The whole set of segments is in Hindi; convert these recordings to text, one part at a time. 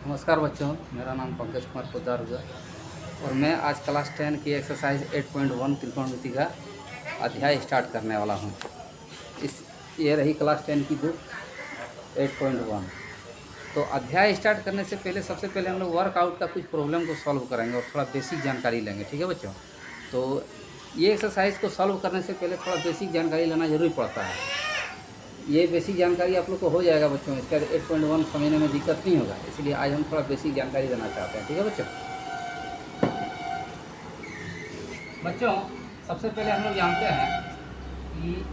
नमस्कार बच्चों, मेरा नाम पंकज कुमार पोद्दार हुआ और मैं आज क्लास 10 की एक्सरसाइज 8.1 त्रिकोणमिति का अध्याय स्टार्ट करने वाला हूं। ये रही क्लास 10 की बुक 8.1। तो अध्याय स्टार्ट करने से पहले सबसे पहले हम लोग वर्कआउट का कुछ प्रॉब्लम को सॉल्व करेंगे और थोड़ा बेसिक जानकारी लेंगे। ठीक है बच्चों? तो ये एक्सरसाइज को सॉल्व करने से पहले थोड़ा बेसिक जानकारी लेना ज़रूरी पड़ता है। ये बेसिक जानकारी आप लोग को हो जाएगा बच्चों, इसका 8.1 समझने में दिक्कत नहीं होगा, इसलिए आज हम थोड़ा बेसिक जानकारी देना चाहते हैं। ठीक है बच्चों? बच्चों सबसे पहले हम लोग जानते हैं कि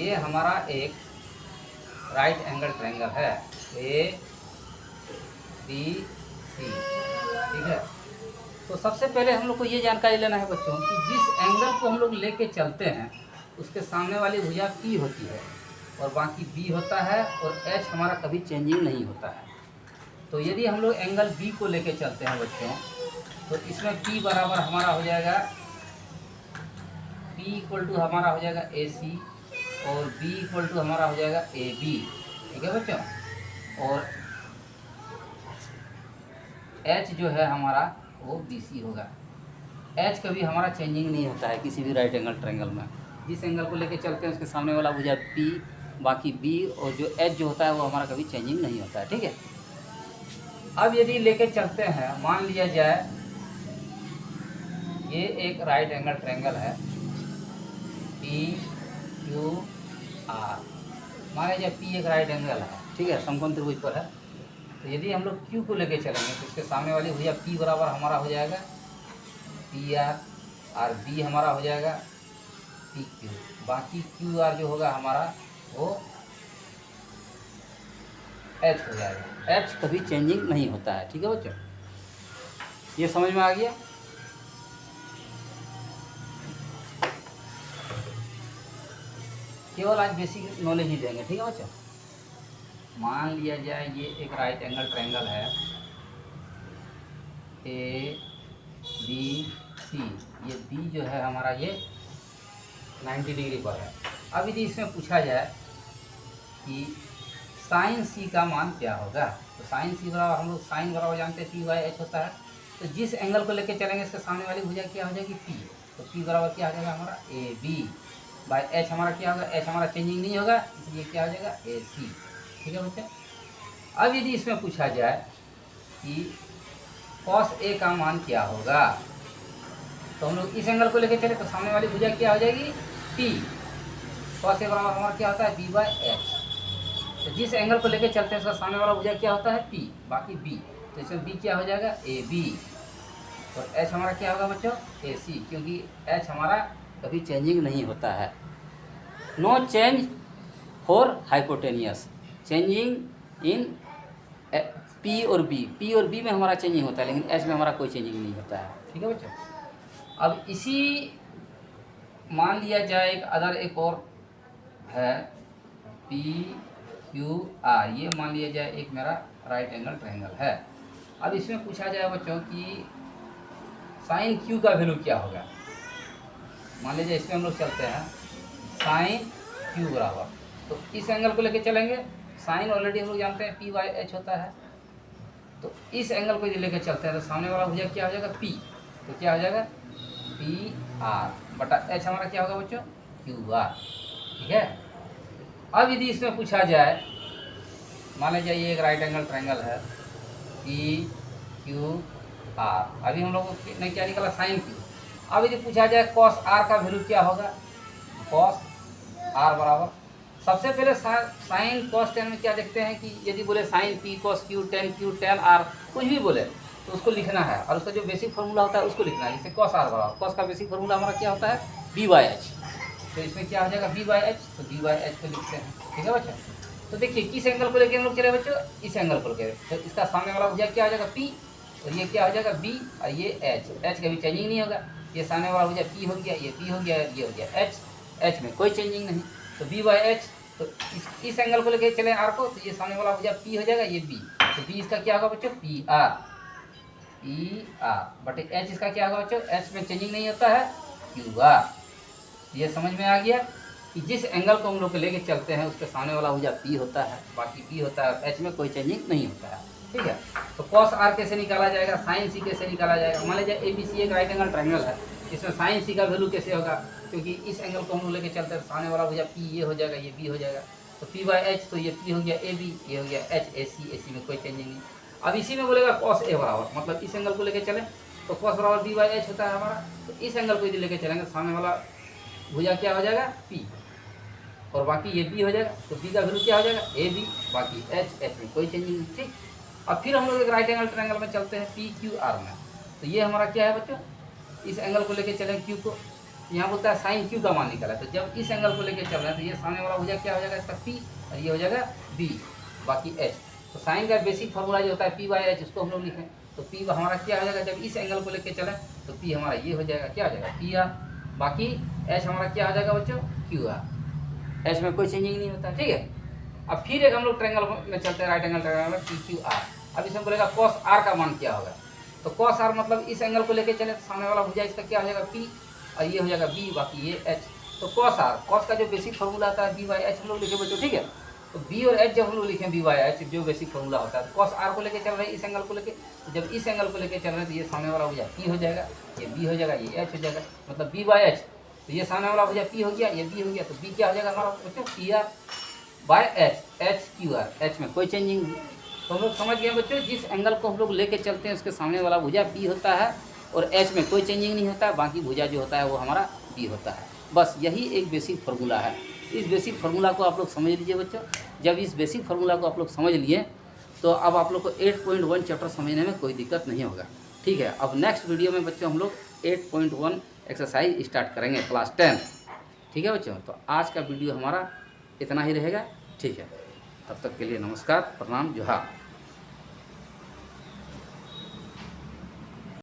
ये हमारा एक राइट एंगल ट्रायंगल है ए बी सी। ठीक है, तो सबसे पहले हम लोग को ये जानकारी लेना है बच्चों कि जिस एंगल को हम लोग लेके चलते हैं उसके सामने वाली भुजा P होती है और बाकी B होता है और H हमारा कभी चेंजिंग नहीं होता है। तो यदि हम लोग एंगल B को लेके चलते हैं बच्चों, तो इसमें P बराबर हमारा हो जाएगा, P इक्वल टू हमारा हो जाएगा AC और B इक्वल टू हमारा हो जाएगा AB। ठीक है बच्चों? और H जो है हमारा वो BC होगा। H कभी हमारा चेंजिंग नहीं होता है किसी भी राइट एंगल ट्रायंगल में। जिस एंगल को लेके चलते हैं उसके सामने वाला भुजा P, बाकी B और जो H जो होता है वो हमारा कभी चेंजिंग नहीं होता है। ठीक है, अब यदि लेके चलते हैं, मान लिया जाए ये एक राइट एंगल ट्रायंगल है PQR। मान लीजिए P एक राइट एंगल है, ठीक है, समकोण त्रिभुज पर है। तो यदि हम लोग Q को लेके चलेंगे तो इसके सामने वाली भुजा P बराबर हमारा हो जाएगा PR और B हमारा हो जाएगा PQ। बाकी QR जो होगा हमारा वो H हो जाएगा। H कभी चेंजिंग नहीं होता है। ठीक है बच्चों, ये समझ में आ गया? केवल आज बेसिक नॉलेज ही देंगे। ठीक है बच्चों? मान लिया जाए ये एक राइट एंगल ट्रायंगल है ABC। ये B जो है हमारा ये 90 डिग्री पर है। अब यदि इसमें पूछा जाए कि साइन C का मान क्या होगा, तो साइन C बराबर हम लोग साइन बराबर जानते हैं P/H होता है। तो जिस एंगल को लेके चलेंगे इसके सामने वाली भुजा क्या हो जाएगी P। तो P बराबर क्या हो जाएगा हमारा AB/H। हमारा क्या होगा, H हमारा चेंजिंग नहीं होगा, इसलिए क्या हो जाएगा AC। ठीक है बच्चे? अब यदि इसमें पूछा जाए कि cos A का मान क्या होगा, तो हम लोग इस एंगल को लेके चले तो सामने वाली भुजा क्या हो जाएगी P। cos A बराबर हमारा क्या होता है B/H। तो जिस एंगल को लेके चलते हैं उसका सामने वाला भुजा क्या होता है P, बाकी B। तो इसमें B क्या हो जाएगा AB और H हमारा क्या होगा बच्चों AC, क्योंकि H हमारा कभी चेंजिंग नहीं होता है। No change for hypotenuse, changing in P और B में हमारा चेंजिंग होता है, लेकिन H में हमारा कोई चेंजिंग नहीं होता है। ठीक है बच्चों? अब इसी मान लिया जाए एक और है PQR। ये मान लिया जाए एक मेरा राइट एंगल ट्रायंगल है। अब इसमें पूछा जाए बच्चों कि साइन Q का वैल्यू क्या होगा। मान लीजिए इसमें हम लोग चलते हैं साइन Q बराबर, तो इस एंगल को लेके चलेंगे, साइन ऑलरेडी हम लोग जानते हैं P/H होता है। तो इस एंगल को यदि लेके चलते हैं तो सामने वाला भुजा क्या हो जाएगा P। तो क्या हो जाएगा PR/H हमारा क्या होगा बच्चों QR। ठीक है, अब यदि इसमें पूछा जाए, मान लीजिए ये एक राइट एंगल ट्रायंगल है PQR। अभी हम लोगों ने क्या निकाला साइन Q। अब यदि पूछा जाए cos R का वैल्यू क्या होगा, cos R बराबर सबसे पहले साइन cos tan में क्या देखते हैं कि यदि बोले sign P cos Q tan R कुछ भी बोले तो उसको लिखना है और उसका जो बेसिक फार्मूला होता है उसको लिखना है। जैसे cos R बराबर, cos का बेसिक फार्मूला हमारा क्या होता है B/H। तो इसमें क्या हो जाएगा B/H, तो B/H को लिखते हैं। ठीक है बच्चों? तो देखिए किस एंगल को लेके हम लोग चले बच्चों, इस एंगल को लेके, तो इसका सामने वाला भुजा क्या हो जाएगा P और ये क्या हो जाएगा B और ये H कभी चेंजिंग नहीं होगा। ये सामने वाला भुजा P हो गया, ये P हो गया, ये हो गया H में कोई चेंजिंग नहीं। तो B/H, तो इस एंगल को लेके चले R को, तो ये सामने वाला भुजा P हो जाएगा, ये B। तो B इसका क्या होगा बच्चों PR। पी आर बटे एच इसका क्या होगा बच्चों, एच में चेंजिंग नहीं होता है, क्यू आर। ये समझ में आ गया कि जिस एंगल को हम लोग लेके चलते हैं उसके सामने वाला भुजा पी होता है, बाकी पी होता है, एच में कोई चेंजिंग नहीं होता है। ठीक है, तो कॉस आर कैसे निकाला जाएगा, साइन सी कैसे निकाला जाएगा। मान लीजिए ए बी सी एक राइट एंगल ट्रायंगल है, इसमें साइन सी का वैल्यू कैसे होगा, क्योंकि इस एंगल को हम लोग लेके चलते हैं, सामने वाला भुजा पी ये हो जाएगा, ये बी हो जाएगा, तो पी बाई एच, तो ये पी हो गया ए बी, ये हो गया एच ए सी में कोई चेंजिंग नहीं। अब इसी में बोलेगा कॉस ए बराबर, मतलब इस एंगल को लेके चले तो कॉस बराबर बी बाई एच होता है हमारा, तो इस एंगल को यदि लेके चलेंगे सामने वाला भुजा क्या हो जाएगा, पी, और बाकी ये बी हो जाएगा, तो बी का वैल्यू क्या हो जाएगा, ए बी, बाकी एच, एच में कोई चेंजिंग नहीं। ठीक, अब फिर हम लोग एक राइट एंगल ट्रायंगल में चलते हैं पी क्यू आर में, तो ये हमारा क्या है बच्चों, इस एंगल को लेके चलें क्यू को, यहाँ बोलता है साइन क्यू का मान निकाला, तो जब इस एंगल को लेके चल रहे हैं तो ये सामने वाला भुजा क्या हो जाएगा इसका पी, और ये हो जाएगा बी, बाकी एच। तो साइन का बेसिक फॉर्मूला जो होता है पी बाई एच, उसको हम लोग लिखें, तो पी हमारा क्या हो जाएगा, जब इस एंगल को लेके चलें तो पी हमारा ये हो जाएगा, क्या हो जाएगा, पी आर, बाकी एच हमारा क्या हो जाएगा बच्चों, क्यू आर, एच में कोई चेंजिंग नहीं होता। ठीक है, अब फिर एक हम लोग ट्रायंगल में चलते हैं, राइट एंगल ट्रायंगल में पी क्यू आर। अब इसमें बोलेगा कॉस आर का मान क्या होगा, तो कॉस आर मतलब इस एंगल को लेके चले तो सामने वाला भुजा इसका क्या हो जाएगा, पी, और ये हो जाएगा बी, बाकी ये एच। तो कॉस आर, कॉस का जो बेसिक फॉर्मूला आता है बी बाई एच हम लोग लिखे बच्चों। ठीक है, तो बी और एच जब हम लोग लिखें बी बाई एच जो बेसिक फॉर्मूला होता है, कॉस आर को लेके चल रहे हैं इस एंगल को लेके, तो जब इस एंगल को लेके चल रहे हैं तो ये सामने वाला भुजा पी हो जाएगा, ये बी हो जाएगा, ये एच हो जाएगा, मतलब बी बाई एच, तो ये सामने वाला भुजा पी हो गया, ये बी हो गया, तो बी क्या हो जाएगा हमारा बच्चों, P R by H, H Q R, H में कोई चेंजिंग नहीं। तो हम लोग समझ गए बच्चों, जिस एंगल को हम लोग लेके चलते हैं उसके सामने वाला भुजा पी होता है और एच में कोई चेंजिंग नहीं होता है, बाकी भुजा जो होता है वो हमारा पी होता है। बस यही एक बेसिक फार्मूला है। इस बेसिक फार्मूला को आप लोग समझ लीजिए बच्चों। जब इस बेसिक फार्मूला को आप लोग समझ लिए तो अब आप लोग को 8.1 चैप्टर समझने में कोई दिक्कत नहीं होगा। ठीक है, अब नेक्स्ट वीडियो में बच्चों हम लोग 8.1 एक्सरसाइज स्टार्ट करेंगे क्लास 10। ठीक है बच्चों, तो आज का वीडियो हमारा इतना ही रहेगा। ठीक है, तब तक के लिए नमस्कार, प्रणाम, जोहार।